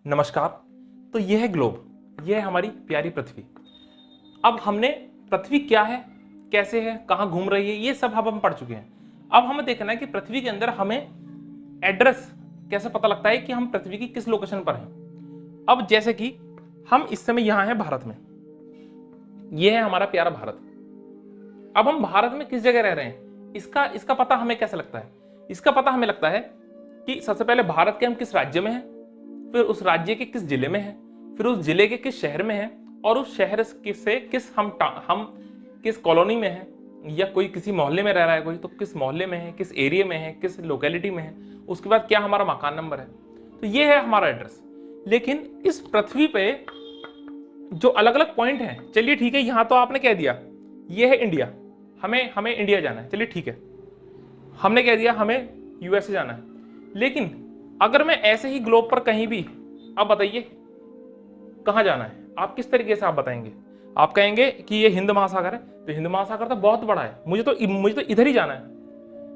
नमस्कार। तो यह है ग्लोब, यह है हमारी प्यारी पृथ्वी। अब हमने पृथ्वी क्या है, कैसे है, कहाँ घूम रही है, ये सब हम पढ़ चुके हैं। अब हमें देखना है कि पृथ्वी के अंदर हमें एड्रेस कैसे पता लगता है कि हम पृथ्वी की किस लोकेशन पर हैं। अब जैसे कि हम इस समय यहां हैं भारत में, यह है हमारा प्यारा भारत। अब हम भारत में किस जगह रह रहे हैं, इसका पता हमें कैसे लगता है। इसका पता हमें लगता है कि सबसे पहले भारत के हम किस राज्य में हैं, फिर उस राज्य के किस जिले में हैं, फिर उस जिले के किस शहर में हैं, और उस शहर से किस हम किस कॉलोनी में हैं, या कोई किसी मोहल्ले में रह रहा है कोई, तो किस मोहल्ले में है, किस एरिया में है, किस लोकेलिटी में है, उसके बाद क्या हमारा मकान नंबर है। तो ये है हमारा एड्रेस। लेकिन इस पृथ्वी पे जो अलग अलग पॉइंट हैं, चलिए ठीक है, यहां तो आपने कह दिया ये है इंडिया, हमें इंडिया जाना है, चलिए ठीक है, हमने कह दिया हमें यूएसए जाना है। लेकिन अगर मैं ऐसे ही ग्लोब पर कहीं भी, अब बताइए कहां जाना है, आप किस तरीके से आप बताएंगे। आप कहेंगे कि ये हिंद महासागर है, तो हिंद महासागर तो बहुत बड़ा है, मुझे तो इधर ही जाना है।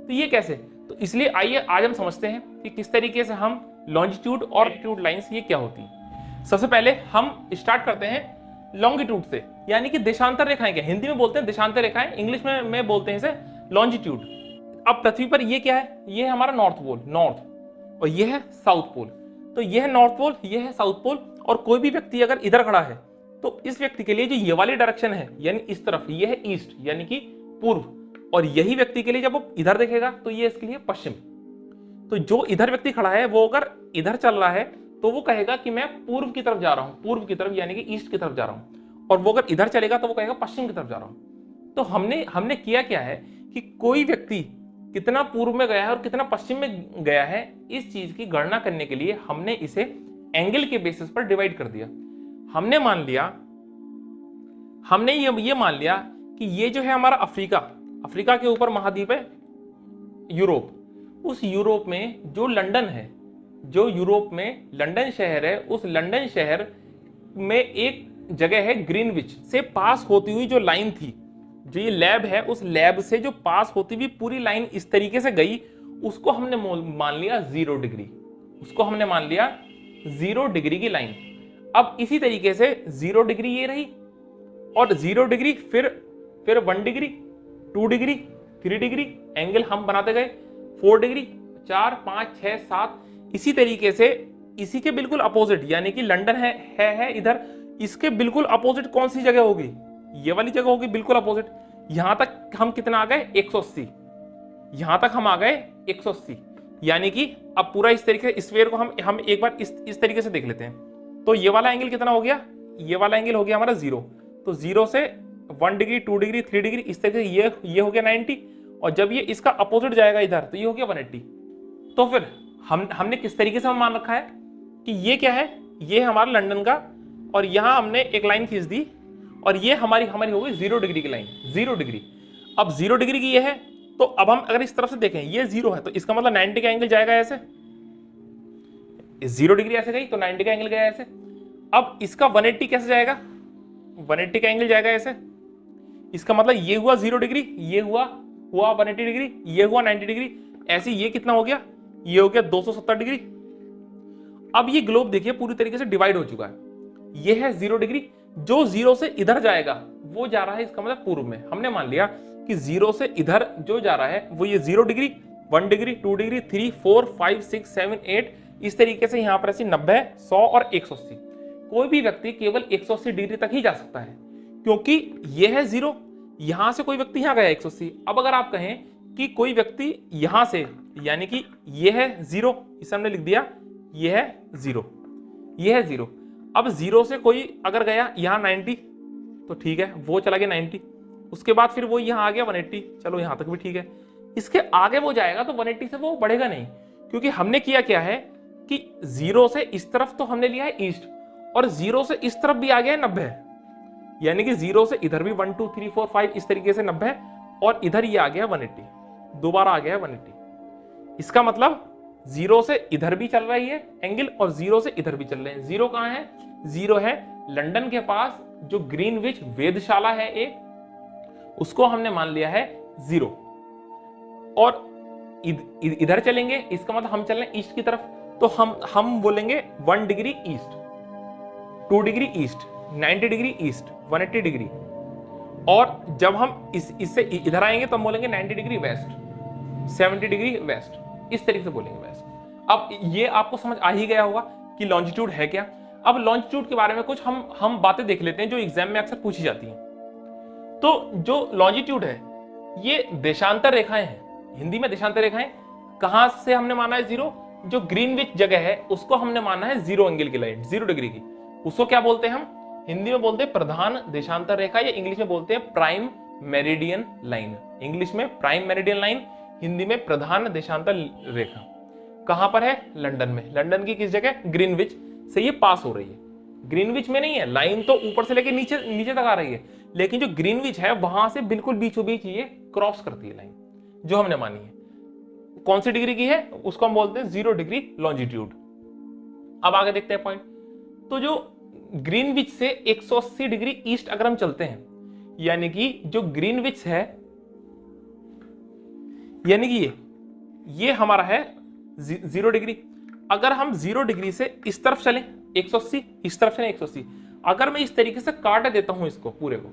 तो ये कैसे, तो इसलिए आइए आज हम समझते हैं कि किस तरीके से हम लॉन्जिट्यूड और लैटिट्यूड लाइंस ये क्या होती है। सबसे पहले हम स्टार्ट करते हैं लॉन्गिट्यूड से, यानी कि देशांतर रेखाएं। क्या हिंदी में बोलते हैं देशांतर रेखाएं, इंग्लिश में बोलते हैं इसे लॉन्जिट्यूड। अब पृथ्वी पर ये क्या है, ये है हमारा नॉर्थ पोल, नॉर्थ, और ये है साउथ पोल। तो ये है नॉर्थ पोल, ये है साउथ पोल। और कोई भी व्यक्ति अगर इधर खड़ा है तो इस व्यक्ति के लिए जो ये वाली डायरेक्शन है, यानी इस तरफ, ये है ईस्ट यानी कि पूर्व, और यही व्यक्ति के लिए जब वो इधर देखेगा तो ये इसके लिए पश्चिम। तो जो इधर व्यक्ति खड़ा है वो अगर इधर चल रहा है तो वो कहेगा कि मैं पूर्व की तरफ जा रहा हूं, पूर्व की तरफ यानी कि ईस्ट की तरफ जा रहा हूं। और वो अगर इधर चलेगा तो वो कहेगा पश्चिम की तरफ जा रहा हूं। तो हमने किया क्या है कि कोई व्यक्ति कितना पूर्व में गया है और कितना पश्चिम में गया है, इस चीज की गणना करने के लिए हमने इसे एंगल के बेसिस पर डिवाइड कर दिया। हमने ये मान लिया कि ये जो है हमारा अफ्रीका के ऊपर महाद्वीप है यूरोप। उस यूरोप में जो लंदन है, जो यूरोप में लंदन शहर है, उस लंदन शहर में एक जगह है ग्रीनविच से पास होती हुई जो लाइन थी, जो ये लैब है, उस लैब से जो पास होती हुई पूरी लाइन इस तरीके से गई, उसको हमने मान लिया 0 डिग्री। उसको हमने मान लिया 0 डिग्री की लाइन। अब इसी तरीके से 0 डिग्री ये रही, और 0 डिग्री फिर 1 डिग्री, 2 डिग्री, 3 डिग्री, एंगल हम बनाते गए, 4 डिग्री, 4, 5, 6, 7। इसी तरीके से इसी के बिल्कुल अपोजिट, यानी कि लंदन है इधर, इसके बिल्कुल अपोजिट कौन सी जगह होगी, ये वाली जगह होगी, बिल्कुल अपोजिट। यहां तक हम कितना आ गए, 180। यहां तक हम आ गए 180, यानी कि अब पूरा इस तरीके से स्फीयर को हम एक बार इस तरीके से देख लेते हैं। तो ये वाला एंगल कितना हो गया, ये वाला एंगल हो गया हमारा 0। तो 0 से 1 डिग्री, 2 डिग्री, 3 डिग्री, इस तरीके से ये हो गया 90। और जब ये इसका अपोजिट जाएगा इधर तो ये हो गया 180। तो फिर हमने किस तरीके से मान रखा है कि ये क्या है, ये है हमारा लंदन का, और यहां हमने एक लाइन खींच दी, और ये हमारी हो गई 0 डिग्री की लाइन, 0 डिग्री। अब 0 डिग्री की ये है, तो अब हम अगर इस तरफ से देखें, ये 0 है, तो इसका मतलब 90 का एंगल जाएगा ऐसे, 0 डिग्री ऐसे गई तो 90 का एंगल गया ऐसे। अब इसका 180 कैसे जाएगा, 180 का एंगल जाएगा ऐसे। इसका मतलब ये हुआ 0 डिग्री, ये हुआ 180 डिग्री, ये हुआ 90 डिग्री, ऐसे ये कितना हो गया, ये हो गया 270 डिग्री। अब ये ग्लोब देखिए पूरी तरीके से डिवाइड हो चुका है। ये है 0 डिग्री, जो 0 से इधर जाएगा वो जा रहा है, इसका मतलब पूर्व में। हमने मान लिया कि 0 से इधर जो जा रहा है वो ये 0 डिग्री, 1 डिग्री, 2 डिग्री, 3, 4, 5, 6, 7, 8, इस तरीके से यहां पर ऐसे 90, 100 और 180। कोई भी व्यक्ति केवल 180 डिग्री तक ही जा सकता है, क्योंकि ये है 0, यहां से कोई व्यक्ति यहां गया 180। अब अगर आप कहें कि कोई व्यक्ति यहां से, यानी कि ये है 0, इसे हमने लिख दिया, ये है 0, ये है 0। अब 0 से कोई अगर गया यहां 90, तो ठीक है, वो चला गया 90। उसके बाद फिर वो यहां आ गया 180, चलो यहां तक भी ठीक है। इसके आगे वो जाएगा तो 180 से वो बढ़ेगा नहीं, क्योंकि हमने किया क्या है कि 0 से इस तरफ तो हमने लिया है ईस्ट, और 0 से इस तरफ भी आ गया है 90, यानी कि 0 से इधर भी 1, 2, 3, 4, 5 इस तरीके से 90, और इधर ये आ गया 180, दोबारा आ गया 180। इसका मतलब 0 से इधर भी चल रही है एंगल, और 0 से इधर भी चल रहे हैं। 0 कहां है, 0 है लंदन के पास जो ग्रीनविच वेधशाला है एक, उसको हमने मान लिया है 0। और इधर चलेंगे, इसका मतलब हम चल रहे हैं ईस्ट की तरफ, तो हम बोलेंगे 1 degree east, 2 degree east, 90 degree east, 180 degree. और जब हम इससे इधर आएंगे तो हम बोलेंगे 90 डिग्री वेस्ट, 70 डिग्री वेस्ट, इस तरीके से बोलेंगे वेस्ट। अब ये आपको समझ आ ही गया होगा कि लॉन्जिट्यूड है क्या। अब लॉन्जिट्यूड के बारे में कुछ हम बातें देख लेते हैं जो एग्जाम में अक्सर पूछी जाती हैं। तो जो लॉन्जिट्यूड है ये देशांतर रेखाएं हैं, हिंदी में देशांतर रेखाएं। कहां से हमने माना है जीरो? जो ग्रीनविच जगह है उसको हमने माना है जीरो एंगल की लाइन, 0 डिग्री की। उसको क्या बोलते हैं हम? हिंदी में बोलते हैं प्रधान देशांतर रेखा, या इंग्लिश में बोलते हैं प्राइम मेरिडियन लाइन। इंग्लिश में प्राइम मेरिडियन लाइन, हिंदी में प्रधान देशांतर रेखा। कहां पर है? लंदन में। लंदन की किस जगह? ग्रीनविच से ये पास हो रही है। ग्रीनविच में नहीं है, लाइन तो ऊपर से लेके नीचे नीचे तक आ रही है, लेकिन जो ग्रीनविच है वहां से बिल्कुल बीचों बीच ये क्रॉस करती है लाइन, जो हमने मानी है। कौन सी डिग्री की है? उसको हम बोलते हैं 0 डिग्री लॉन्जिट्यूड। अब आगे देखते हैं पॉइंट। तो जो ग्रीनविच से 180 डिग्री ईस्ट अगर हम चलते हैं, यानी कि जो ग्रीनविच है, यानी कि ये हमारा है 0 डिग्री। अगर हम 0 डिग्री से इस तरफ चलें 180, इस तरफ चलें 180, अगर मैं इस तरीके से काट देता हूं इसको पूरे को,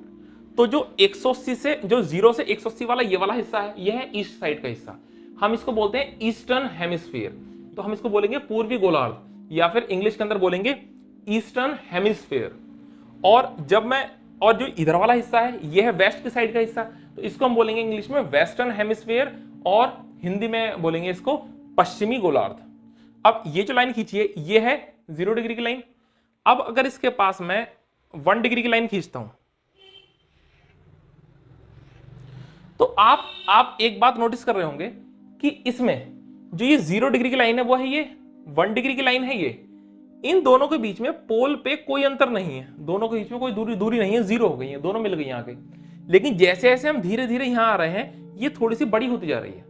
तो जो 180 से, जो 0 से 180 वाला ये वाला हिस्सा है, ये है ईस्ट साइड का हिस्सा। हम इसको बोलते हैं ईस्टर्न हेमिस्फीयर। तो हम इसको बोलेंगे पूर्वी गोलार्ध, या फिर इंग्लिश के अंदर बोलेंगे ईस्टर्न हेमिस्फीयर। और जो इधर वाला हिस्सा है ये है वेस्ट की साइड का हिस्सा, तो इसको हम बोलेंगे इंग्लिश में वेस्टर्न हेमिस्फीयर, और हिंदी में बोलेंगे इसको पश्चिमी गोलार्ध। अब ये जो लाइन खींची है ये है 0 डिग्री की लाइन। अब अगर इसके पास मैं 1 डिग्री की लाइन खींचता हूं, तो आप एक बात नोटिस कर रहे होंगे कि इसमें जो ये 0 डिग्री की लाइन है वो है ये 1 डिग्री की लाइन है। ये इन दोनों के बीच में पोल पे कोई अंतर नहीं है, दोनों के बीच में कोई दूरी नहीं है, 0 हो गई है, दोनों मिल गई यहां के। लेकिन जैसे जैसे हम धीरे धीरे यहां आ रहे हैं ये थोड़ी सी बड़ी होती जा रही है,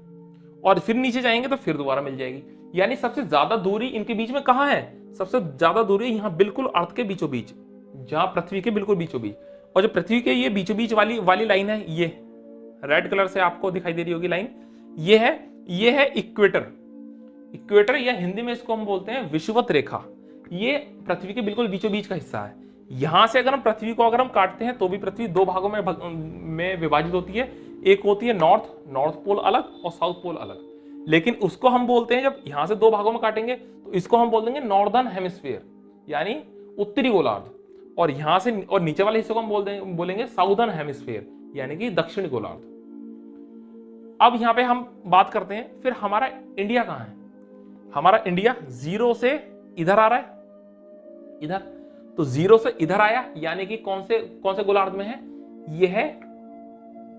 और फिर नीचे जाएंगे तो फिर दोबारा मिल जाएगी। यानी सबसे ज्यादा दूरी इनके बीच में कहां है? सबसे ज्यादा दूरी यहां बिल्कुल अर्थ के बीचों बीच, जहां पृथ्वी के बिल्कुल बीचों बीच। और जो पृथ्वी के ये बीचों बीच वाली लाइन है, ये रेड कलर से आपको दिखाई दे रही होगी लाइन, ये है इक्वेटर। इक्वेटर, या हिंदी में इसको हम बोलते हैं विषुवत रेखा। ये पृथ्वी के बिल्कुल बीचों बीच का हिस्सा है। यहां से अगर हम पृथ्वी को काटते हैं तो भी पृथ्वी 2 भागों में विभाजित होती है। एक होती है नॉर्थ पोल अलग और साउथ पोल अलग। लेकिन उसको हम बोलते हैं, जब यहां से 2 भागों में काटेंगे तो इसको हम बोल देंगे नॉर्दर्न हेमिस्फीयर, यानी उत्तरी गोलार्ध। और यहां से और नीचे वाले हिस्से को हम बोलेंगे साउदर्न हेमिस्फीयर, यानी कि दक्षिणी गोलार्ध। अब यहां पे हम बात करते हैं फिर हमारा इंडिया कहां है। हमारा इंडिया 0 से इधर आ रहा है, इधर। तो 0 से इधर आया, यानी कि कौन से गोलार्ध में है? यह है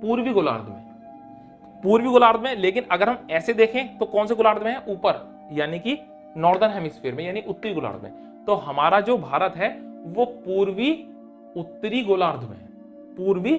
पूर्वी गोलार्ध में, पूर्वी गोलार्ध में। लेकिन अगर हम ऐसे देखें तो कौन से गोलार्ध में है? ऊपर, यानी कि नॉर्दर्न हेमिस्फीयर में, यानी उत्तरी गोलार्ध में। तो हमारा जो भारत है वो पूर्वी उत्तरी गोलार्ध में है, पूर्वी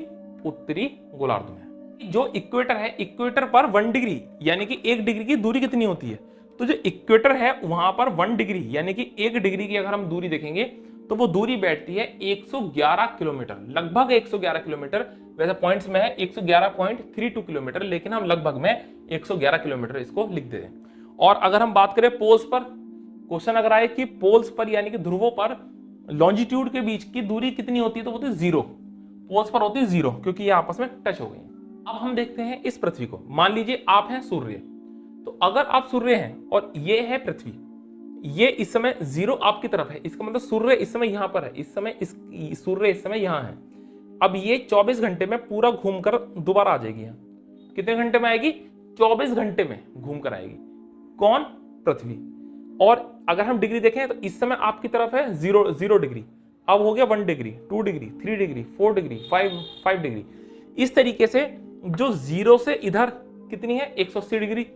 उत्तरी गोलार्ध में। जो इक्वेटर है, इक्वेटर पर 1 डिग्री यानी कि 1 डिग्री की दूरी कितनी होती है? तो जो इक्वेटर है वहां पर 1 डिग्री यानी कि 1 डिग्री की अगर हम दूरी देखेंगे तो वो दूरी बैठती है 111 किलोमीटर, लगभग 111 किलोमीटर। वैसे पॉइंट्स में है 111.32 किलोमीटर, लेकिन हम लगभग में 111 किलोमीटर इसको लिख दे रहे हैं। और अगर हम बात करें पोल्स पर, क्वेश्चन अगर आए कि पोल्स पर यानी कि ध्रुवों पर लॉन्जिट्यूड के बीच की दूरी कितनी होती है, तो होती है 0। पोल्स पर होती है 0, क्योंकि ये आपस में टच हो गई। अब हम देखते हैं इस पृथ्वी को। मान लीजिए आप हैं सूर्य, तो अगर आप सूर्य हैं और ये है पृथ्वी, ये इस समय 0 आपकी तरफ है, इसका मतलब सूर्य इस समय यहां पर है, इस समय सूर्य इस समय यहां है। अब ये 24 घंटे में पूरा घूमकर दोबारा आ जाएगी यहाँ। कितने घंटे में आएगी? 24 घंटे में घूमकर आएगी। कौन? पृथ्वी। और अगर हम डिग्री देखें तो इस समय आपकी तरफ है 0 डिग्री, अब हो गया 1 degree, 2 degree, 3 degree, 4 degree, 5 degree. इस तरीके से जो 0 से इधर कितनी है? 180 डिग्री।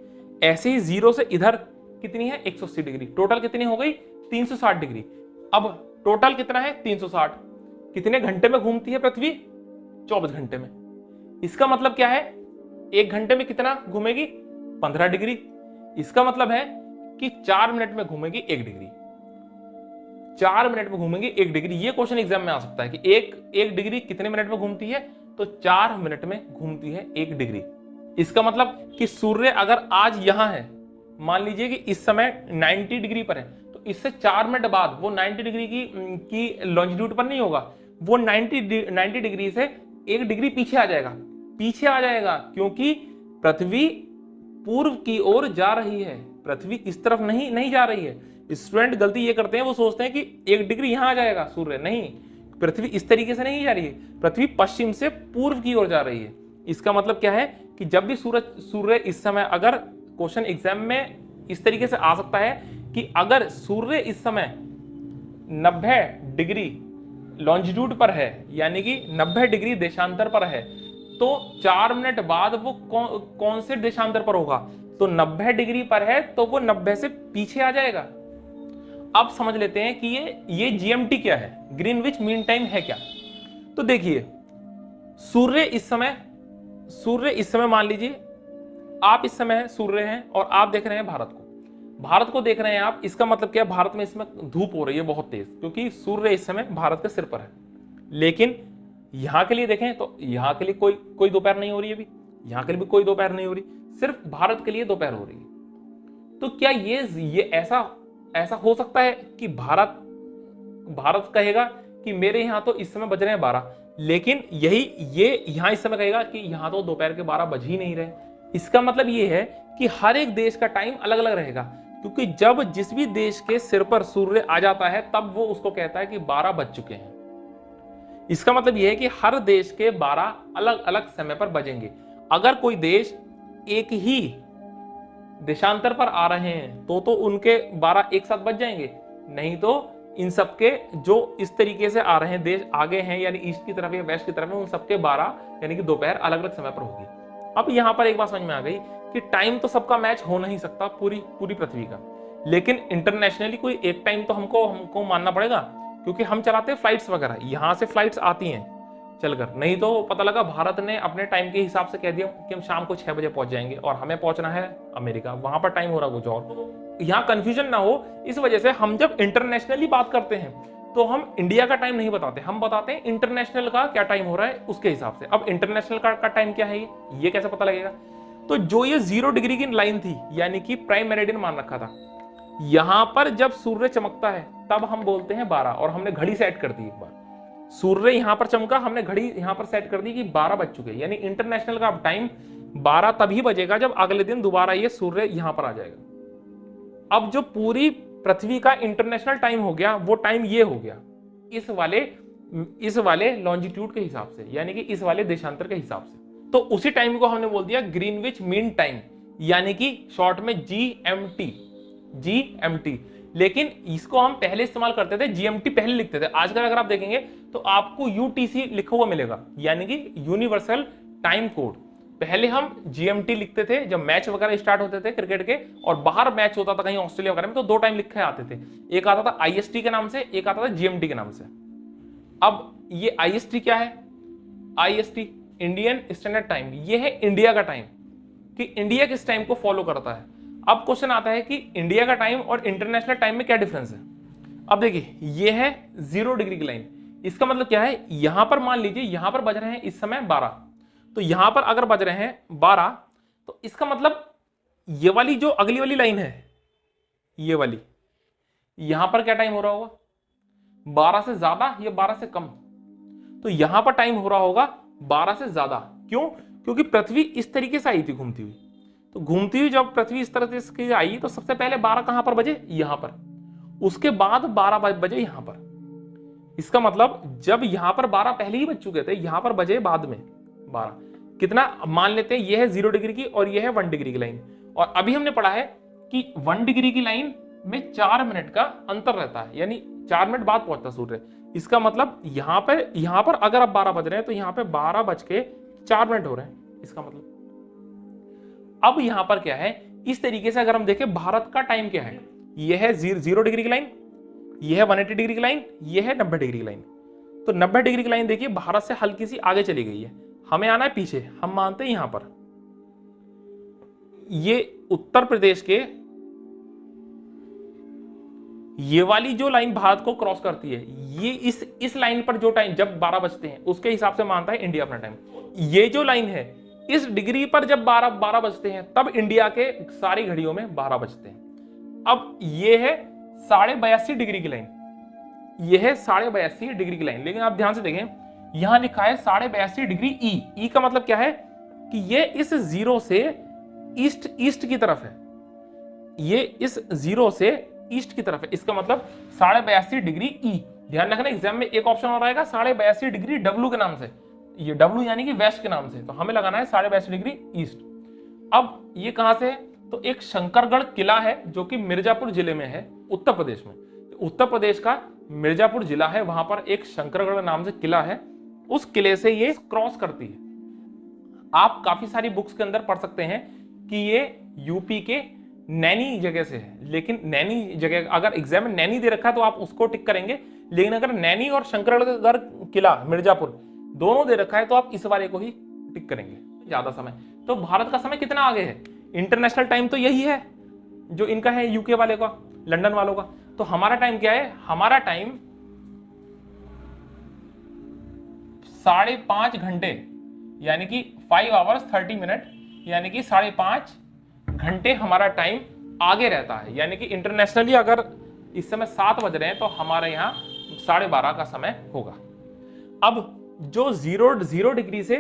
ऐसे ही 0 से इधर कितनी है? 180 डिग्री। टोटल कितनी हो गई? 360 डिग्री। अब टोटल कितना है? 360। कितने घंटे में घूमती है पृथ्वी? 24 घंटे में। इसका मतलब क्या है? 1 घंटे में कितना घूमेगी? 15 डिग्री। इसका मतलब है कि 4 मिनट में घूमेगी 1 डिग्री। 4 मिनट में घूमेंगे 1 डिग्री। ये क्वेश्चन एग्जाम में आ सकता है कि एक डिग्री कितने मिनट में घूमती है? तो 4 मिनट में घूमती है 1 डिग्री। इसका मतलब कि सूर्य अगर आज यहां है, मान लीजिए कि इस समय 90 डिग्री पर है, तो इससे 4 मिनट बाद वो 90 डिग्री की लॉन्जिट्यूड पर नहीं होगा, वो 90 डिग्री से 1 डिग्री पीछे आ जाएगा। पीछे आ जाएगा क्योंकि पृथ्वी पूर्व की ओर जा रही है, पृथ्वी इस तरफ नहीं जा रही है। स्टूडेंट गलती ये करते हैं, वो सोचते हैं कि 1 डिग्री यहां आ जाएगा सूर्य, नहीं, पृथ्वी इस तरीके से नहीं जा रही है, पृथ्वी पश्चिम से पूर्व की ओर जा रही है। इसका मतलब क्या है कि जब भी सूर्य इस समय, अगर क्वेश्चन एग्जाम में इस तरीके से आ सकता है कि अगर सूर्य इस समय 90 डिग्री लॉन्जिट्यूड पर है, यानी कि 90 डिग्री देशांतर पर है, तो 4 मिनट बाद वो कौन से देशांतर पर होगा, तो 90 डिग्री पर है तो वो 90 से पीछे आ जाएगा। अब समझ लेते हैं कि ये जीएमटी क्या है, ग्रीनविच मीन टाइम है क्या। तो देखिए, सूर्य इस समय मान लीजिए आप इस समय सूर्य हैं और आप देख रहे हैं भारत को देख रहे हैं आप। इसका मतलब क्या है, भारत में इसमें धूप हो रही है बहुत तेज, क्योंकि सूर्य इस समय भारत के सिर पर है। लेकिन यहां के लिए देखें तो यहां के लिए कोई दोपहर नहीं हो रही है, अभी यहां के लिए भी कोई दोपहर नहीं हो रही, सिर्फ भारत के लिए दोपहर हो रही है। तो क्या ये ऐसा हो सकता है कि भारत कहेगा कि मेरे यहां तो इस समय बज रहे हैं 12, लेकिन ये यहां इस समय कहेगा कि यहां तो दोपहर के 12 बज ही नहीं रहे। इसका मतलब ये है कि हर एक देश का टाइम अलग अलग रहेगा, क्योंकि जब जिस भी देश के सिर पर सूर्य आ जाता है तब वो उसको कहता है कि 12 बज चुके हैं। इसका मतलब यह है कि हर देश के 12 अलग अलग समय पर बजेंगे। अगर कोई देश एक ही देशांतर पर आ रहे हैं तो उनके 12 एक साथ बज जाएंगे, नहीं तो इन सबके जो इस तरीके से आ रहे हैं देश आगे हैं, यानी ईस्ट की तरफ या वेस्ट की तरफ है, उन सबके 12 यानी कि दोपहर अलग अलग समय पर होगी। अब यहां पर एक बात समझ में आ गई कि टाइम तो सबका मैच हो नहीं सकता पूरी पृथ्वी का, लेकिन इंटरनेशनली कोई एक टाइम तो हमको मानना पड़ेगा, क्योंकि हम चलाते हैं फ्लाइट्स वगैरह, यहां से फ्लाइट्स आती हैं चलकर। नहीं तो पता लगा भारत ने अपने टाइम के हिसाब से कह दिया कि हम शाम को 6 बजे पहुंच जाएंगे और हमें पहुंचना है अमेरिका, वहां पर टाइम हो रहा कुछ और। यहाँ कंफ्यूजन ना हो, इस वजह से हम जब इंटरनेशनली बात करते हैं तो हम इंडिया का टाइम नहीं बताते, हम बताते हैं इंटरनेशनल का क्या टाइम हो रहा है उसके हिसाब से। अब इंटरनेशनल का टाइम क्या है ये कैसे पता लगेगा। तो जो ये 0 डिग्री की लाइन थी, यानी कि प्राइम मेरिडियन मान रखा था, यहां पर जब सूर्य चमकता है तब हम बोलते हैं 12, और हमने घड़ी सेट कर दी। एक बार सूर्य यहां पर चमका, हमने घड़ी यहां पर सेट कर दी कि 12 बज चुके, यानी इंटरनेशनल का टाइम 12 तभी बजेगा जब अगले दिन दोबारा ये सूर्य यहां पर आ जाएगा। अब जो पूरी पृथ्वी का इंटरनेशनल टाइम हो गया, वो टाइम ये हो गया इस वाले लॉन्जिट्यूड के हिसाब से, यानी कि इस वाले देशांतर के हिसाब से। तो उसी टाइम को हमने बोल दिया ग्रीनविच मीन टाइम, यानी कि शॉर्ट में जीएमटी। लेकिन इसको हम पहले इस्तेमाल करते थे, जीएमटी पहले लिखते थे। आजकल अगर आप देखेंगे तो आपको यूटीसी लिखा हुआ मिलेगा, यानी कि यूनिवर्सल टाइम कोड। पहले हम जीएमटी लिखते थे जब मैच वगैरह स्टार्ट होते थे क्रिकेट के, और बाहर मैच होता था कहीं ऑस्ट्रेलिया वगैरह में, तो 2 टाइम लिखे आते थे, एक आता था आईएसटी के नाम से, एक आता था जीएमटी के नाम से। अब ये आईएसटी क्या है, आईएसटी इंडियन स्टैंडर्ड टाइम, ये है इंडिया का टाइम, कि इंडिया किस टाइम को फॉलो करता है। अब क्वेश्चन आता है कि इंडिया का टाइम और इंटरनेशनल टाइम में क्या डिफरेंस है। अब देखिए, ये है 0 डिग्री की लाइन, इसका मतलब क्या है, यहां पर मान लीजिए यहां पर बज रहे हैं इस समय 12, तो यहां पर अगर बज रहे हैं 12, तो इसका मतलब ये वाली जो अगली वाली लाइन है, ये वाली, यहां पर क्या टाइम हो रहा होगा, 12 से ज्यादा या 12 से कम। तो यहां पर टाइम हो रहा होगा 12 से ज्यादा। क्यों? क्योंकि पृथ्वी इस तरीके से आई थी घूमती हुई, तो घूमती हुई जब पृथ्वी इस तरह से आई तो सबसे पहले 12 कहां पर बजे, यहां पर, उसके बाद 12 बजे यहां पर। इसका मतलब जब यहां पर 12 पहले ही बज चुके थे, यहां पर बजे बाद में 12। कितना मान लेते हैं, यह है 0 डिग्री की और यह है 1 डिग्री की लाइन। और अभी हमने पढ़ा है कि 1 डिग्री की लाइन में 4 मिनट का अंतर रहता है, यानी 4 मिनट बाद पहुंचता सूर्य। इसका मतलब यहां पर अगर आप 12 बज रहे हैं तो यहां पे 12 बज के 4 मिनट हो रहे हैं, इसका मतलब। अब यहां पर क्या है, इस तरीके से अगर हम देखें भारत का टाइम क्या है, यह है 0 डिग्री की लाइन, यह है 180 डिग्री की लाइन, यह है 90 डिग्री की लाइन। तो 90 डिग्री की लाइन देखिए भारत से हल्की सी आगे चली गई है, हमें आना है पीछे। हम मानते हैं यहां पर ये उत्तर प्रदेश के ये वाली जो लाइन भारत को क्रॉस करती है, ये इस लाइन पर जो टाइम जब 12 बजते हैं उसके हिसाब से मानता है इंडिया अपना टाइम। ये जो लाइन है इस डिग्री पर जब 12 बजते हैं तब इंडिया के सारी घड़ियों में 12 बजते हैं। अब ये है 82.5 डिग्री की लाइन, ये है 82.5 डिग्री की लाइन। लेकिन आप ध्यान से देखें, यहां लिखा है 82.5 डिग्री ई का मतलब क्या है कि ये इस जीरो से ईस्ट की तरफ है, ये इस जीरो से ईस्ट की तरफ है। इसका मतलब 82.5 डिग्री ई। ध्यान रखना एग्जाम में एक ऑप्शन और आएगा 82.5 डिग्री डब्ल्यू के नाम से, ये डब्ल्यू यानी कि वेस्ट के नाम से, तो हमें लगाना है 82.5 डिग्री ईस्ट। अब ये कहां से है, तो एक शंकरगढ़ किला है जो कि मिर्जापुर जिले में है, उत्तर प्रदेश में। उत्तर प्रदेश का मिर्जापुर जिला है, वहां पर एक शंकरगढ़ नाम से किला है, उस किले से ये क्रॉस करती है। आप काफी सारी बुक्स के अंदर पढ़ सकते हैं कि ये यूपी के नैनी जगह से है, लेकिन नैनी जगह अगर एग्जाम में नैनी दे रखा है तो आप उसको टिक करेंगे, लेकिन अगर नैनी और शंकरगढ़ किला मिर्जापुर दोनों दे रखा है तो आप इस वाले को ही टिक करेंगे। ज्यादा समय, तो भारत का समय कितना आगे है, इंटरनेशनल टाइम तो यही है जो इनका है यूके वाले का, लंदन वालों का। तो हमारा टाइम क्या है, हमारा टाइम 5.5 घंटे यानी कि 5 आवर्स 30 मिनट, यानी कि 5.5 घंटे हमारा टाइम आगे रहता है। यानी कि इंटरनेशनली अगर इस समय 7 बज रहे हैं तो हमारे यहाँ 12:30 का समय होगा। अब जो 0 डिग्री से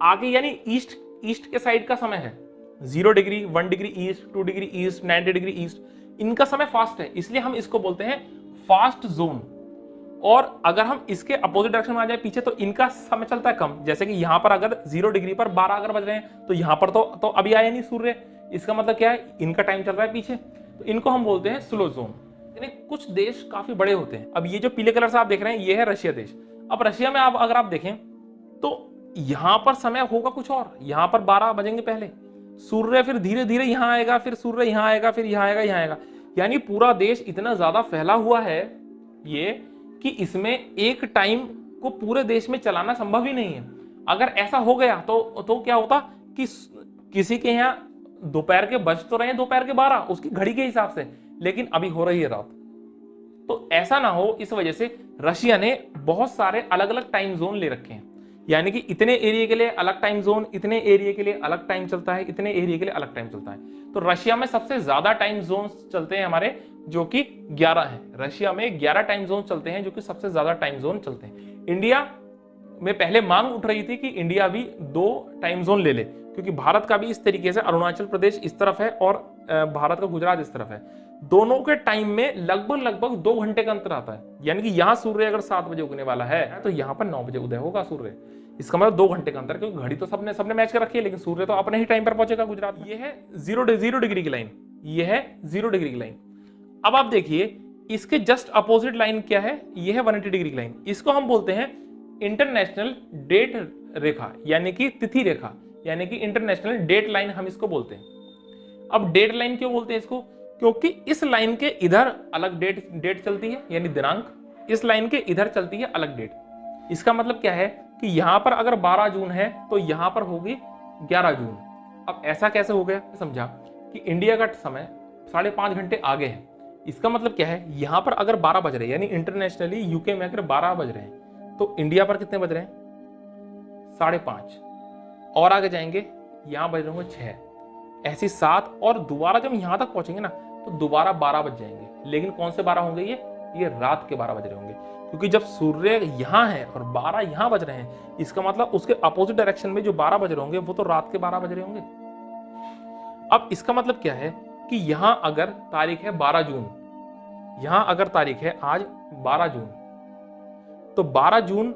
आगे यानी ईस्ट के साइड का समय है, 0 degree, 1 degree east, 2 degree east, 90 degree east, इनका समय फास्ट है, इसलिए हम इसको बोलते हैं फास्ट जोन। और अगर हम इसके अपोजिट डायरेक्शन में आ जाए पीछे, तो इनका समय चलता है कम। जैसे कि यहां पर अगर 0 डिग्री पर 12 अगर बज रहे हैं तो यहां पर तो अभी आया नहीं सूर्य, इसका मतलब क्या है, इनका टाइम चल रहा है पीछे, तो इनको हम बोलते हैं स्लो जोन। यानी कुछ देश काफी बड़े होते हैं। अब ये जो पीले कलर से आप देख रहे हैं ये है रशिया देश। अब रशिया में आप अगर आप देखें तो यहां पर समय होगा कुछ और, यहां पर 12 बजेंगे पहले, सूर्य फिर धीरे धीरे यहां आएगा, फिर सूर्य यहां आएगा, फिर यहां आएगा, यहां आएगा। यानी पूरा देश इतना ज्यादा फैला हुआ है ये कि इसमें एक टाइम को पूरे देश में चलाना संभव ही नहीं है। अगर ऐसा हो गया तो क्या होता कि किसी के यहाँ दोपहर के बज तो रहे हैं दोपहर के 12 उसकी घड़ी के हिसाब से, लेकिन अभी हो रही है रात। तो ऐसा ना हो, इस वजह से रशिया ने बहुत सारे अलग अलग टाइम जोन ले रखे हैं। यानी कि इतने एरिया के लिए अलग टाइम जोन, इतने एरिया के लिए अलग टाइम चलता है, इतने एरिया के लिए अलग टाइम चलता है। तो रशिया में सबसे ज्यादा टाइम जोन चलते हैं हमारे, जो कि 11 है। रशिया में 11 टाइम जोन चलते हैं, जो कि सबसे ज्यादा टाइम जोन चलते हैं। इंडिया में पहले मांग उठ रही थी कि इंडिया भी 2 टाइम जोन ले ले, क्योंकि भारत का भी इस तरीके से अरुणाचल प्रदेश इस तरफ है और भारत का गुजरात इस तरफ है। दोनों के टाइम में लगभग 2 घंटे का अंतर आता है। यानी कि यहां सूर्य अगर 7 बजे उगने वाला है तो यहां पर 9 बजे उदय होगा सूर्य। इसका मतलब 2 घंटे का अंतर, क्योंकि घड़ी तो सबने मैच कर रखी है, लेकिन सूर्य तो अपने ही टाइम पर पहुंचेगा गुजरात में। ये है 0 डिग्री की लाइन, ये है 0 डिग्री की लाइन। अब आप देखिए इसके जस्ट अपोजिट लाइन क्या है, ये है 180 डिग्री की लाइन। इसको हम बोलते हैं इंटरनेशनल डेट रेखा, यानी कि तिथि रेखा, यानी कि इंटरनेशनल डेट लाइन हम इसको बोलते हैं। अब डेट लाइन क्यों बोलते हैं इसको, क्योंकि इस लाइन के इधर अलग डेट चलती है, यानी दिनांक, इस लाइन के इधर चलती है अलग डेट। इसका मतलब क्या है कि यहां पर अगर 12 जून है तो यहां पर होगी 11 जून। अब ऐसा कैसे हो गया, समझा कि इंडिया का समय 5.5 घंटे आगे है। इसका मतलब क्या है, यहां पर अगर 12 बज रहे हैं, यानी इंटरनेशनली यूके में अगर 12 बज रहे हैं तो इंडिया पर कितने बज रहे हैं, 5.5, और आगे जाएंगे यहां बज रहे होंगे 6, ऐसी 7, और दोबारा जब यहां तक पहुंचेंगे ना तो दोबारा 12 बज जाएंगे। लेकिन कौन से 12 होंगे, ये रात के 12 बज रहे होंगे, क्योंकि जब सूर्य यहां है और 12 यहां बज रहे हैं, इसका मतलब उसके अपोजिट डायरेक्शन में जो 12 बज रहे होंगे वो तो रात के 12 बज रहे होंगे। अब इसका मतलब क्या है कि यहां अगर तारीख है 12 जून, यहां अगर तारीख है आज 12 जून, तो 12 जून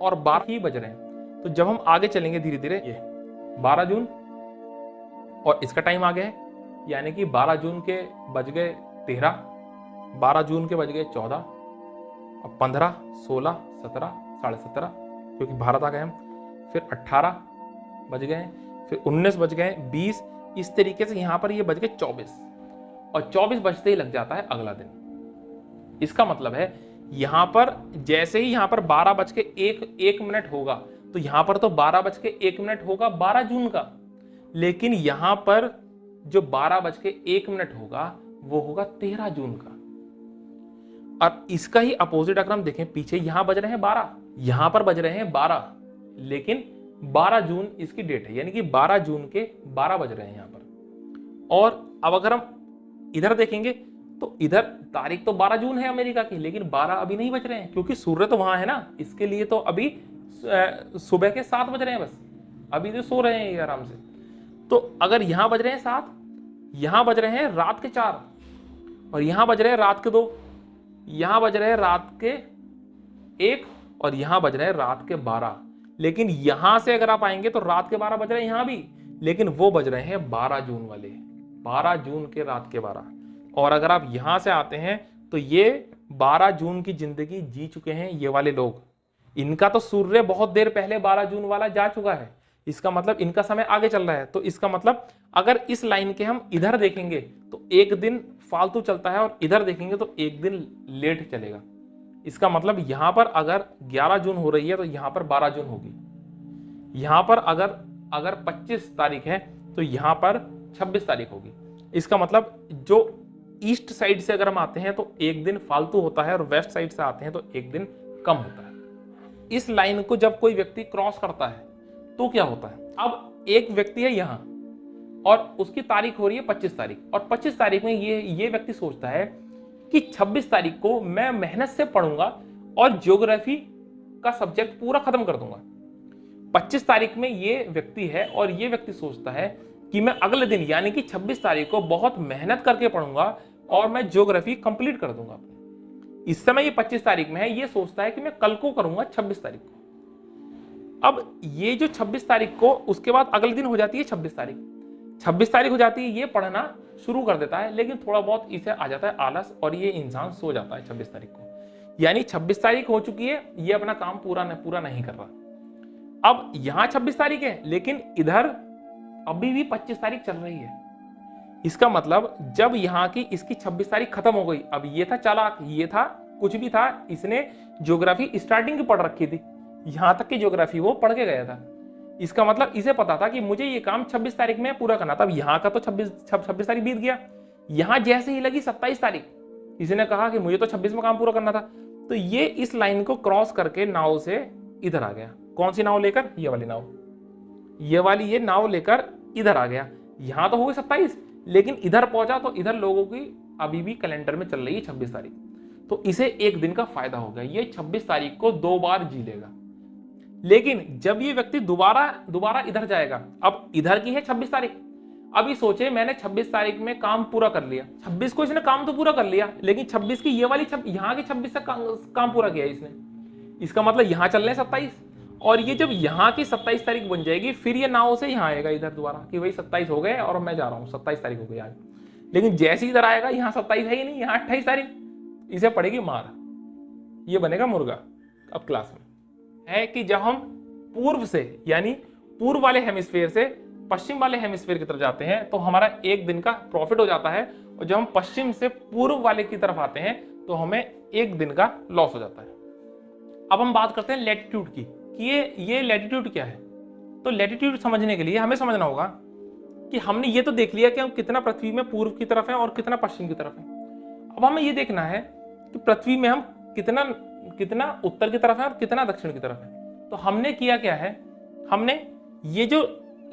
और 12 ही बज रहे हैं। तो जब हम आगे चलेंगे धीरे धीरे, ये 12 जून और इसका टाइम आ गया है, यानी कि 12 जून के बज गए 13, 12 जून के बज गए 14, अब 15, 16, 17, 17.5, क्योंकि भारत आ गए हम, फिर 18 बज गए, फिर 19 बज गए, 20, इस तरीके से यहां पर ये बज गए 24, और 24 बजते ही लग जाता है अगला दिन। इसका मतलब है यहां पर जैसे ही यहां पर 12 बज के 1 मिनट होगा, तो यहां पर तो 12 बज के 1 मिनट होगा 12 जून का, लेकिन यहां पर जो 12 बज के 1 मिनट होगा वो होगा 13 जून का। और इसका ही अपोजिट अगर हम देखें, पीछे यहां बज रहे हैं 12, यहां पर बज रहे हैं 12, लेकिन 12 जून इसकी डेट है, यानी कि 12 जून के 12 बज रहे हैं यहाँ पर। और अब अगर हम इधर देखेंगे तो इधर तारीख तो 12 जून है अमेरिका की, लेकिन 12 अभी नहीं बज रहे हैं क्योंकि सूर्य तो वहां है ना, इसके लिए तो अभी सुबह के 7 बज रहे हैं, बस अभी तो सो रहे हैं ये आराम से। तो अगर यहां बज रहे हैं 7, यहां बज रहे हैं रात के 4, और यहां बज रहे हैं रात के 2, यहां बज रहे हैं रात के 1, और यहां बज रहे हैं रात के 12। लेकिन यहां से अगर आप आएंगे तो रात के 12 बज रहे हैं यहां भी, लेकिन वो बज रहे हैं 12 जून वाले, 12 जून के रात के 12। और अगर आप यहां से आते हैं तो ये 12 जून की जिंदगी जी चुके हैं ये वाले लोग, इनका तो सूर्य बहुत देर पहले 12 जून वाला जा चुका है, इसका मतलब इनका समय आगे चल रहा है। तो इसका मतलब अगर इस लाइन के हम इधर देखेंगे तो एक दिन फालतू चलता है, और इधर देखेंगे तो एक दिन लेट चलेगा। इसका मतलब यहां पर अगर 11 जून हो रही है तो यहां पर 12 जून होगी, यहां पर अगर 25 तारीख है तो यहां पर 26 तारीख होगी। इसका मतलब जो ईस्ट साइड से अगर हम आते हैं तो एक दिन फालतू होता है, और वेस्ट साइड से आते हैं तो एक दिन कम होता है। इस लाइन को जब कोई व्यक्ति क्रॉस करता है तो क्या होता है, अब एक व्यक्ति है यहां और उसकी तारीख हो रही है 25 तारीख, और 25 तारीख में ये व्यक्ति सोचता है कि 26 तारीख को मैं मेहनत से पढ़ूंगा और ज्योग्राफी का सब्जेक्ट पूरा खत्म कर दूंगा। 25 तारीख में ये व्यक्ति है और ये व्यक्ति सोचता है कि मैं अगले दिन यानी कि 26 तारीख को बहुत मेहनत करके पढ़ूंगा और मैं ज्योग्राफी कंप्लीट कर दूंगा। इस समय ये 25 तारीख में है, ये सोचता है कि मैं कल को करूंगा 26 तारीख को। अब ये जो 26 तारीख को, उसके बाद अगले दिन हो जाती है 26 तारीख, 26 तारीख हो जाती है, ये पढ़ना शुरू कर देता है, लेकिन थोड़ा बहुत इसे आ जाता है आलस और ये इंसान सो जाता है 26 तारीख को। यानी 26 तारीख हो चुकी है, ये अपना काम पूरा नहीं कर रहा। अब यहां 26 तारीख है लेकिन इधर अभी भी 25 तारीख चल रही है। इसका मतलब जब यहां की इसकी 26 तारीख खत्म हो गई, अब ये था चालाक, ये था कुछ भी था, इसने ज्योग्राफी स्टार्टिंग की पढ़ रखी थी, यहां तक की ज्योग्राफी वो पढ़ के गया था। इसका मतलब इसे पता था कि मुझे ये काम 26 तारीख में पूरा करना था। अब यहां का तो 26 तारीख बीत गया, यहां जैसे ही लगी 27 तारीख, इसने कहा कि मुझे तो 26 में काम पूरा करना था। तो ये इस लाइन को क्रॉस करके नाव से इधर आ गया। कौन सी नाव लेकर? ये वाली नाव, ये वाली ये नाव लेकर इधर आ गया। यहां तो हो गई 27, लेकिन इधर पहुंचा तो इधर लोगों की अभी भी कैलेंडर में चल रही है 26 तारीख। तो इसे एक दिन का फायदा हो गया, ये 26 तारीख को 2 बार जी लेगा। लेकिन जब ये व्यक्ति दोबारा इधर जाएगा, अब इधर की है 26 तारीख, अभी सोचे मैंने 26 तारीख में काम पूरा कर लिया, 26 को इसने काम तो पूरा कर लिया, लेकिन 26 की ये वाली यहाँ की 26 तक काम पूरा किया इसने। इसका मतलब यहाँ चल रहे हैं 27, और ये जब यहाँ की 27 तारीख बन जाएगी फिर ये नाव से यहाँ आएगा इधर दोबारा कि भाई 27 हो गए और मैं जा रहा हूँ, 27 तारीख हो गई आज। लेकिन जैसे इधर आएगा यहाँ 27 है ही नहीं, यहाँ 28 तारीख, इसे पड़ेगी मार, ये बनेगा मुर्गा। अब क्लास में है कि जब हम पूर्व से यानी पूर्व वाले हेमिस्फीयर से पश्चिम वाले हेमिस्फीयर की तरफ जाते हैं तो हमारा एक दिन का प्रॉफिट हो जाता है, और जब हम पश्चिम से पूर्व वाले की तरफ आते हैं तो हमें एक दिन का लॉस हो जाता है। अब हम बात करते हैं लैटिट्यूड की कि ये लैटिट्यूड क्या है। तो लैटिट्यूड समझने के लिए हमें समझना होगा कि हमने ये तो देख लिया कि हम कितना पृथ्वी में पूर्व की तरफ है और कितना पश्चिम की तरफ है। अब हमें ये देखना है कि पृथ्वी में हम कितना उत्तर की तरफ है और कितना दक्षिण की तरफ है। तो हमने किया क्या है, हमने ये जो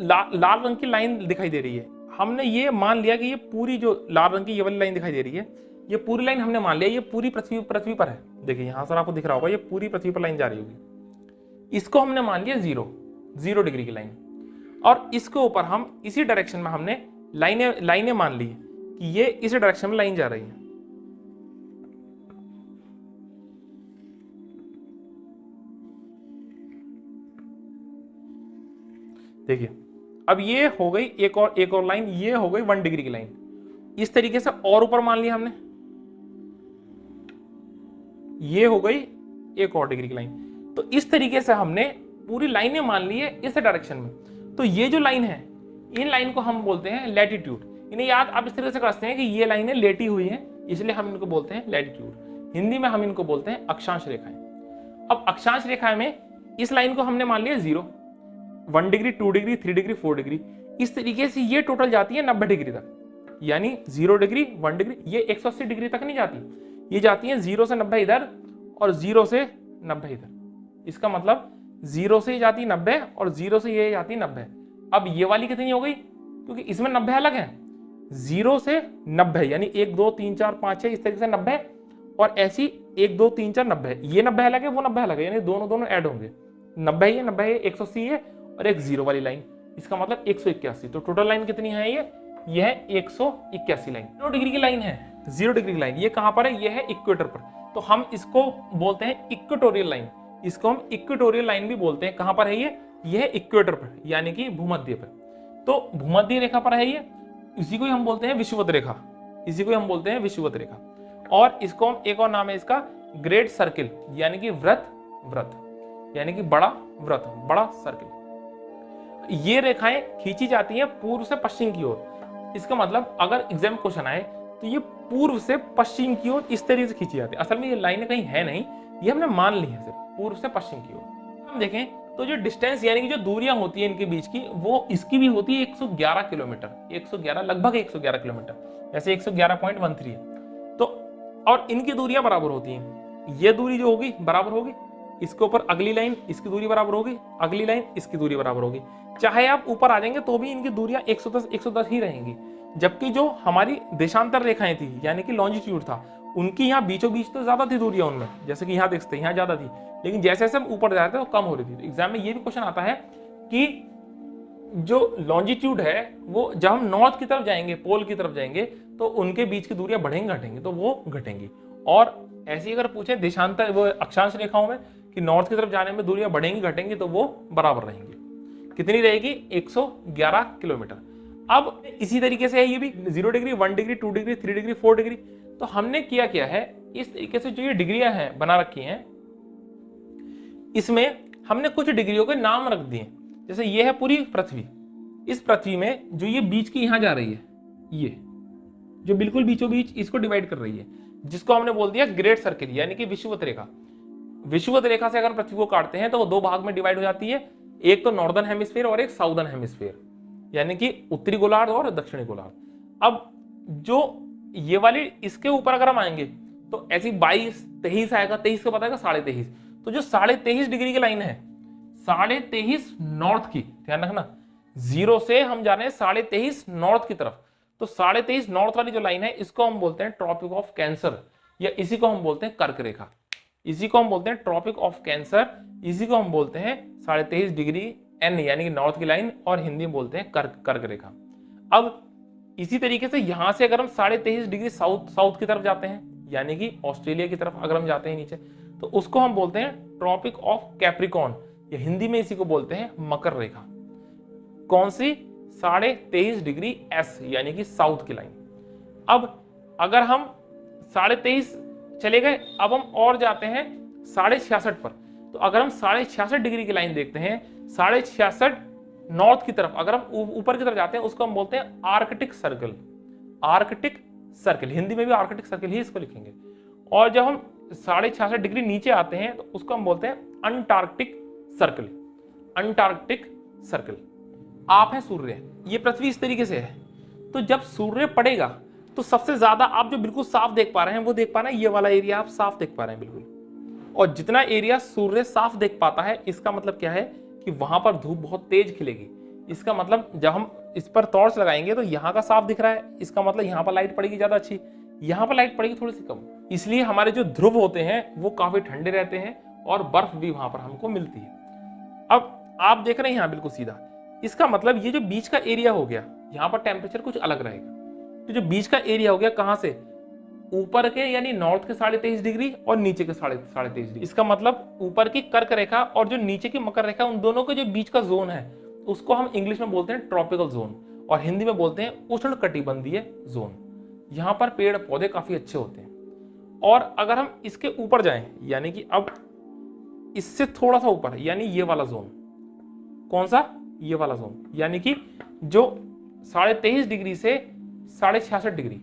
लाल रंग की लाइन दिखाई दे रही है, हमने ये मान लिया कि ये पूरी जो लाल रंग की ये वाली लाइन दिखाई दे रही है, ये पूरी लाइन हमने मान लिया ये पूरी पृथ्वी पर है। देखिए यहां से आपको दिख रहा होगा ये पूरी पृथ्वी पर लाइन जा रही होगी, इसको हमने मान लिया 0 डिग्री की लाइन, और इसके ऊपर हम इसी डायरेक्शन में हमने लाइनें मान ली कि ये इस डायरेक्शन में लाइन जा रही है। देखिए अब ये हो गई एक और लाइन, ये हो गई 1 डिग्री की लाइन। इस तरीके से और ऊपर मान लिया हमने, ये हो गई एक और डिग्री की लाइन। तो इस तरीके से हमने पूरी लाइनें मान ली है इस डायरेक्शन में। तो ये जो लाइन है, इन लाइन को हम बोलते हैं लैटिट्यूड। इन्हें याद आप इस तरीके से करते हैं कि ये लाइनें लेटी हुई हैं, इसलिए हम इनको बोलते हैं लैटिट्यूड। हिंदी में हम इनको बोलते हैं अक्षांश रेखाएं। अब अक्षांश रेखाएं में इस लाइन को हमने मान लिया 0, 1 डिग्री, 2 डिग्री, 3 डिग्री, 4 डिग्री, इस तरीके से ये टोटल जाती है 90 डिग्री तक। यानी 0 डिग्री, 1 डिग्री, ये 180 डिग्री तक नहीं जाती, ये जाती है 0 से 90 इधर और 0 से 90 इधर। इसका मतलब 0 से ये जाती 90 और 0 से ये जाती 90। अब ये वाली कितनी हो गई, क्योंकि इसमें 90 अलग है, 0 से 90 यानी 1 2 3 4 5 6 इस तरीके से 90, और ऐसी 1 2 3 4 90, ये 90 अलग है वो 90 अलग है, यानी दोनों दोनों ऐड होंगे। 90 ये 90 है, 180 है और एक 0 वाली लाइन, इसका मतलब 181। तो टोटल लाइन कितनी है ये है 181 लाइन। 0 डिग्री की लाइन है, 0 डिग्री की लाइन, ये कहां पर है, ये है इक्वेटर पर। तो हम इसको बोलते हैं इक्वेटोरियल लाइन, इसको हम इक्वेटोरियल लाइन भी बोलते हैं। कहां पर है ये है इक्वेटर पर, यानी कि भूमध्य पर। तो भूमध्य रेखा पर है ये, इसी को हम बोलते हैं विषुवत रेखा, इसी को हम बोलते हैं विषुवत रेखा। और इसको हम, एक और नाम है इसका ग्रेट सर्किल, यानी कि व्रत, यानी कि बड़ा व्रत, बड़ा सर्किल। ये रेखाएं खींची जाती हैं पूर्व से पश्चिम की ओर। इसका मतलब अगर एग्जाम क्वेश्चन आए तो ये पूर्व से पश्चिम की ओर इस तरीके से खींची जाती है। असल में ये लाइनें कहीं है नहीं, ये हमने मान ली है, सिर्फ पूर्व से पश्चिम की ओर। हम देखें तो जो डिस्टेंस यानी कि जो दूरियां होती है इनके बीच की, वो इसकी भी होती है 111 किलोमीटर, 111 लगभग 111 किलोमीटर, ऐसे 111.13 है। तो और इनकी दूरियां बराबर होती हैं, ये दूरी जो होगी बराबर होगी, इसके ऊपर अगली लाइन इसकी दूरी बराबर होगी, अगली लाइन इसकी दूरी बराबर होगी। चाहे आप ऊपर आ जाएंगे तो भी इनकी दूरियां 110 ही रहेंगी। जबकि जो हमारी देशांतर रेखाएं थी यानी कि लॉन्जिट्यूड था, उनकी यहाँ बीचों बीच तो ज्यादा थी दूरियां उनमें, जैसे कि यहाँ देखते हैं यहाँ ज्यादा थी, लेकिन जैसे जैसे हम ऊपर जा रहे थे तो कम हो रही थी। तो एग्जाम में ये भी क्वेश्चन आता है कि जो लॉन्जिट्यूड है वो जब हम नॉर्थ की तरफ जाएंगे, पोल की तरफ जाएंगे, तो उनके बीच की दूरियां बढ़ेंगी घटेंगी, तो वो घटेंगी। और ऐसी अगर पूछे देशांतर वो अक्षांश रेखाओं में कि नॉर्थ की तरफ जाने में दूरियां बढ़ेंगी घटेंगी, तो वो बराबर रहेंगी। कितनी रहेगी, 111 किलोमीटर। अब इसी तरीके से है ये भी 0 degree, 1 degree, 2 degree, 3 degree, 4 degree. तो हमने क्या है, इस तरीके से जो ये डिग्रियां हैं बना रखी हैं, इसमें हमने कुछ डिग्रियों के नाम रख दिए। जैसे ये है पूरी पृथ्वी, इस पृथ्वी में जो ये बीच की यहां जा रही है, ये जो बिल्कुल बीचों बीच इसको डिवाइड कर रही है, जिसको हमने बोल दिया ग्रेट सर्किल, यानी कि विषुवत रेखा। विषुवत रेखा से अगर पृथ्वी को काटते हैं तो वो 2 भाग में डिवाइड हो जाती है, एक तो नॉर्दर्न हेमिस्फीयर और एक साउदर्न हेमिस्फीयर, यानी कि उत्तरी गोलार्ध और दक्षिणी गोलार्ध। अब जो ये वाली इसके ऊपर अगर हम आएंगे तो ऐसी 22 23 आएगा, 23 का पता है 23.5। तो जो 23.5 डिग्री की लाइन है, 23.5 नॉर्थ की, ध्यान रखना 0 से हम जा रहे हैं 23.5 नॉर्थ की तरफ। तो 23.5 नॉर्थ वाली जो लाइन है इसको हम बोलते हैं ट्रॉपिक ऑफ कैंसर, या इसी को हम बोलते हैं कर्क रेखा, इसी को हम बोलते हैं ट्रॉपिक ऑफ कैंसर, इसी को हम बोलते हैं 23.5 डिग्री एन यानी कि नॉर्थ की लाइन, और हिंदी में बोलते हैं कर्क रेखा। अब इसी तरीके से यहां से अगर हम 23.5 डिग्री साउथ की तरफ जाते हैं, यानी कि ऑस्ट्रेलिया की तरफ अगर हम जाते हैं नीचे, तो उसको हम बोलते हैं ट्रॉपिक ऑफ कैप्रिकॉन, या हिंदी में इसी को बोलते हैं मकर रेखा। कौन सी, 23.5 डिग्री एस यानी कि साउथ की लाइन। अब अगर हम 23.5 चले गए, अब हम और जाते हैं 66.5 पर। तो अगर हम 66.5 डिग्री की लाइन देखते हैं, 66.5 नॉर्थ की तरफ अगर हम ऊपर की तरफ जाते हैं, उसको हम बोलते हैं Arctic circle, Arctic circle, Hindi में भी आर्कटिक सर्कल ही इसको लिखेंगे। और जब हम 66.5 डिग्री नीचे आते हैं तो उसको हम बोलते हैं अंटार्कटिक सर्कल, अंटार्कटिक सर्कल। आप है सूर्य, ये पृथ्वी इस तरीके से है, तो जब सूर्य पड़ेगा तो सबसे ज्यादा आप जो बिल्कुल साफ देख पा रहे हैं वो देख पा रहे हैं, ये वाला एरिया आप साफ देख पा रहे हैं बिल्कुल। और जितना एरिया सूर्य साफ देख पाता है, इसका मतलब क्या है कि वहां पर धूप बहुत तेज खिलेगी। इसका मतलब जब हम इस पर टॉर्च लगाएंगे तो यहाँ का साफ दिख रहा है, इसका मतलब यहाँ पर लाइट पड़ेगी ज्यादा अच्छी, यहाँ पर लाइट पड़ेगी थोड़ी सी कम। इसलिए हमारे जो ध्रुव होते हैं वो काफी ठंडे रहते हैं और बर्फ भी वहां पर हमको मिलती है। अब आप देख रहे हैं यहाँ बिल्कुल सीधा, इसका मतलब ये जो बीच का एरिया हो गया, यहाँ पर टेम्परेचर कुछ अलग रहेगा। तो जो बीच का एरिया हो गया कहां से, ऊपर के यानी नॉर्थ के 23.5 डिग्री और नीचे के 23.5 डिग्री। इसका मतलब ऊपर की कर्क रेखा और जो नीचे की मकर रेखा, उन दोनों के जो बीच का जोन है उसको हम इंग्लिश में बोलते हैं ट्रॉपिकल जोन, और हिंदी में बोलते हैं उष्ण कटिबंधीय जोन। यहाँ पर पेड़ पौधे काफी अच्छे होते हैं। और अगर हम इसके ऊपर जाएं, यानी कि अब इससे थोड़ा सा ऊपर, यानी ये वाला जोन, कौन सा, ये वाला जोन, यानी कि जो 23.5 डिग्री से 66.5 डिग्री,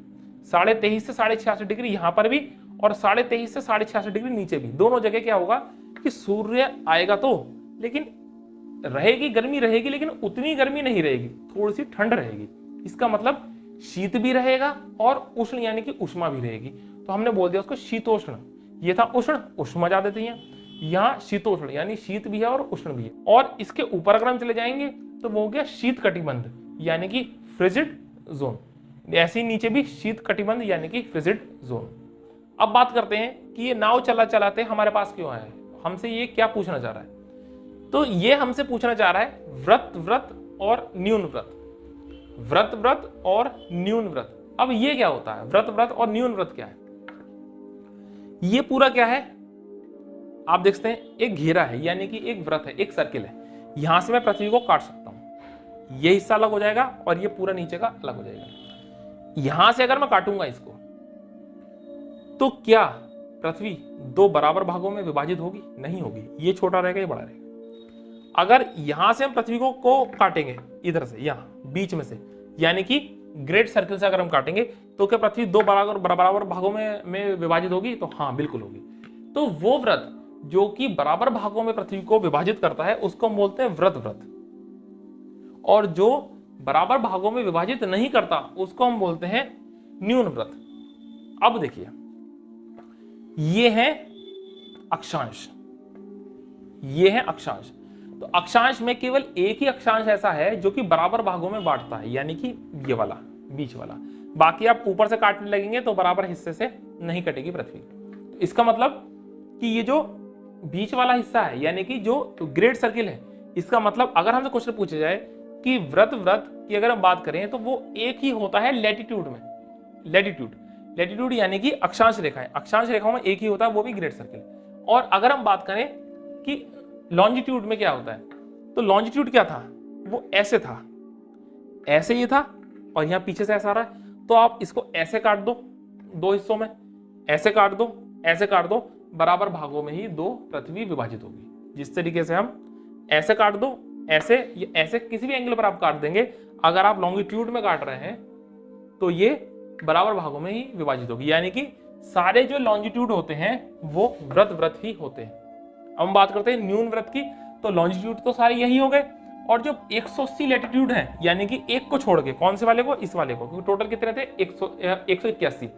23.5 से 66.5 डिग्री यहां पर भी, और 23.5 से 66.5 डिग्री नीचे भी, दोनों जगह क्या होगा कि सूर्य आएगा तो, लेकिन रहेगी गर्मी रहेगी, लेकिन उतनी गर्मी नहीं रहेगी, थोड़ी सी ठंड रहेगी। इसका मतलब शीत भी रहेगा और उष्ण यानी कि उष्मा भी रहेगी। तो हमने बोल दिया उसको शीतोष्ण, ये था उष्ण, उष्मा जा देती है। यहाँ शीतोष्ण यानी शीत भी है और उष्ण भी है। और इसके ऊपर अगर हम चले जाएंगे तो वो हो गया शीत कटिबंध यानी कि फ्रिजिड जोन। ऐसे ही नीचे भी शीत कटिबंध यानी कि फ्रिजिड जोन। अब बात करते हैं कि ये नाव चला चलाते हमारे पास क्यों आया है, हमसे ये क्या पूछना चाह रहा है। तो ये हमसे पूछना चाह रहा है व्रत व्रत और न्यून व्रत, व्रत व्रत और न्यून व्रत। अब ये क्या होता है, व्रत व्रत और न्यून व्रत क्या है? ये पूरा क्या है आप देख सकते हैं, एक घेरा है यानी कि एक व्रत है, एक सर्किल है। यहां से मैं पृथ्वी को काट सकता हूं, ये हिस्सा अलग हो जाएगा और ये पूरा नीचे का अलग हो जाएगा। यहां से अगर मैं काटूंगा इसको तो क्या पृथ्वी दो बराबर भागों में विभाजित होगी? नहीं होगी, ये छोटा रहेगा ये बड़ा रहेगा। अगर यहां से हम पृथ्वी को काटेंगे इधर से यहां बीच में से यानी कि ग्रेट सर्किल से अगर हम काटेंगे तो क्या पृथ्वी दो बराबर भागों में विभाजित होगी? तो हाँ बिल्कुल होगी। तो वो व्रत जो कि बराबर भागों में पृथ्वी को विभाजित करता है उसको हम बोलते हैं व्रत व्रत, और जो बराबर भागों में विभाजित नहीं करता उसको हम बोलते हैं न्यून व्रत। अब देखिए ये है अक्षांश, ये है अक्षांश। तो अक्षांश में केवल एक ही अक्षांश ऐसा है जो कि बराबर भागों में बांटता है यानी कि ये वाला बीच वाला। बाकी आप ऊपर से काटने लगेंगे तो बराबर हिस्से से नहीं कटेगी पृथ्वी। तो इसका मतलब कि ये जो बीच वाला हिस्सा है यानी कि जो ग्रेट सर्किल है, इसका मतलब अगर हमसे क्वेश्चन पूछा जाए कि व्रत व्रत की अगर हम बात करें तो वो एक ही होता है लैटिट्यूड में। लैटिट्यूड यानी कि अक्षांश रेखाएं, अक्षांश रेखाओं में एक ही होता है, वो भी ग्रेट सर्किल। और अगर हम बात करें कि लॉन्जिट्यूड में क्या होता है, तो लॉन्जिट्यूड क्या था, वो ऐसे था, ऐसे ये था और यहां पीछे से ऐसा आ रहा है। तो आप इसको ऐसे काट दो दो हिस्सों में, ऐसे काट दो, ऐसे काट दो, बराबर भागों में ही दो पृथ्वी विभाजित होगी। जिस तरीके से हम ऐसे काट दो, ऐसे ऐसे किसी भी एंगल पर आप काट देंगे, अगर आप लॉन्गिट्यूड में काट रहे हैं तो ये बराबर भागों में ही विभाजित होगी। यानी कि सारे जो लॉन्जिट्यूड होते हैं वो व्रत व्रत ही होते हैं। अब हम बात करते हैं न्यून व्रत की, तो लॉन्जिट्यूड तो सारे यही हो गए, और जो 180 लैटिट्यूड है यानी कि एक को छोड़ के, कौन से वाले को, इस वाले को, क्योंकि टोटल कितने थे 181,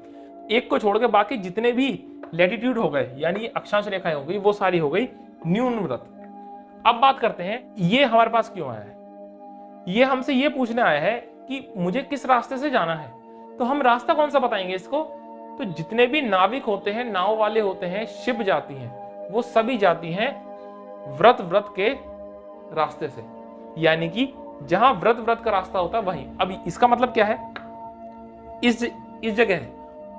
एक को छोड़ के बाकी जितने भी लैटिट्यूड हो गए यानी अक्षांश रेखाएं हो गई, वो सारी हो गई न्यून व्रत। अब बात करते हैं ये हमारे पास क्यों आया है। ये हमसे ये पूछने आया है कि मुझे किस रास्ते से जाना है, तो हम रास्ता कौन सा बताएंगे इसको। तो जितने भी नाविक होते हैं, नाव वाले होते हैं, शिप जाती हैं, वो सभी जाती हैं व्रत व्रत के रास्ते से, यानी कि जहां व्रत व्रत का रास्ता होता है वहीं। अब इसका मतलब क्या है, इस जगह है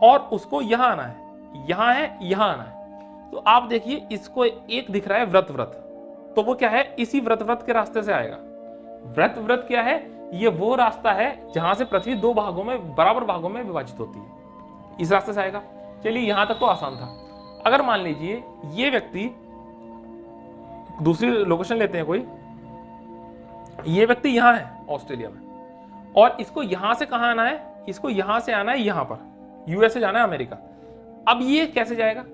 और उसको यहां आना है, यहां है, यहां आना है। तो आप देखिए इसको एक दिख रहा है व्रत व्रत, तो वो क्या है, इसी व्रत व्रत के रास्ते से आएगा। व्रत व्रत क्या है, ये वो रास्ता है जहां से पृथ्वी दो भागों में, बराबर भागों में विभाजित होती है, इस रास्ते से आएगा। चलिए यहां तक तो आसान था। अगर मान लीजिए ये व्यक्ति, दूसरी लोकेशन लेते हैं कोई, ये व्यक्ति यहां है ऑस्ट्रेलिया में, और इसको यहां से कहां आना है, इसको यहां से आना है यहां पर, यूएसए जाना है, अमेरिका। अब ये कैसे जाएगा,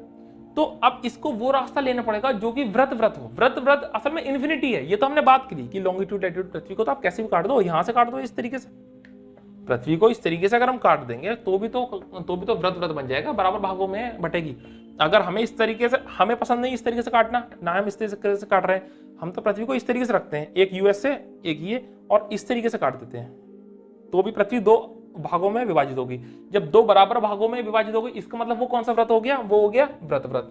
तो अब इसको वो रास्ता लेना पड़ेगा जो कि व्रत व्रत हो। व्रत व्रत असल में इन्फिनिटी है, ये तो हमने बात करी कि लॉन्गिट्यूड लैटिट्यूड पृथ्वी को तो आप कैसे भी काट दो, यहां से काट दो, इस तरीके से पृथ्वी को इस तरीके से अगर हम काट देंगे तो भी तो व्रत व्रत बन जाएगा, बराबर भागों में बटेगी। अगर हमें इस तरीके से, हमें पसंद नहीं इस तरीके से काटना, ना हम इस तरीके से काट रहे हैं, हम तो पृथ्वी को इस तरीके से रखते हैं, एक यूएस से एक ये, और इस तरीके से काट देते हैं, तो भी पृथ्वी दो भागों में विभाजित होगी। जब दो बराबर भागों में विभाजित होगी, इसका मतलब वो कौन सा व्रत हो गया, वो हो गया व्रत व्रत।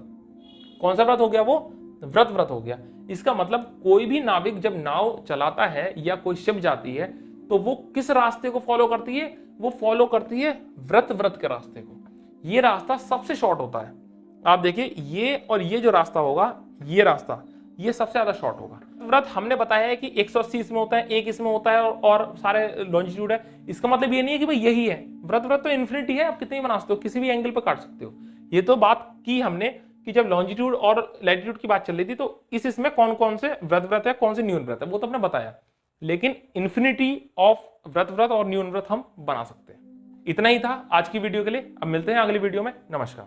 कौन सा व्रत हो गया, वो व्रत व्रत हो गया। इसका मतलब कोई भी नाविक जब नाव चलाता है या कोई शिप जाती है तो वो किस रास्ते को फॉलो करती है, वो फॉलो करती है व्रत व्रत के रास्ते को। ये रास्ता सबसे शॉर्ट होता है। आप देखिए ये और ये जो रास्ता होगा, ये रास्ता, ये सबसे ज्यादा शॉर्ट होगा। व्रत हमने बताया है कि 180 इसमें होता है, एक इसमें होता है, और सारे लॉन्जिट्यूड है। इसका मतलब ये नहीं है कि भाई यही है व्रत व्रत, तो इन्फिनिटी है, आप कितनी बना सकते हो, किसी भी एंगल पर काट सकते हो। ये तो बात की हमने कि जब लॉन्जिट्यूड और लैटिट्यूड की बात चल रही थी तो इसमें कौन कौन से व्रत व्रत है, कौन से न्यून व्रत है, वो तो हमने बताया। लेकिन इन्फिनिटी ऑफ व्रत व्रत और न्यून व्रत हम बना सकते हैं। इतना ही था आज की वीडियो के लिए। अब मिलते हैं अगली वीडियो में। नमस्कार।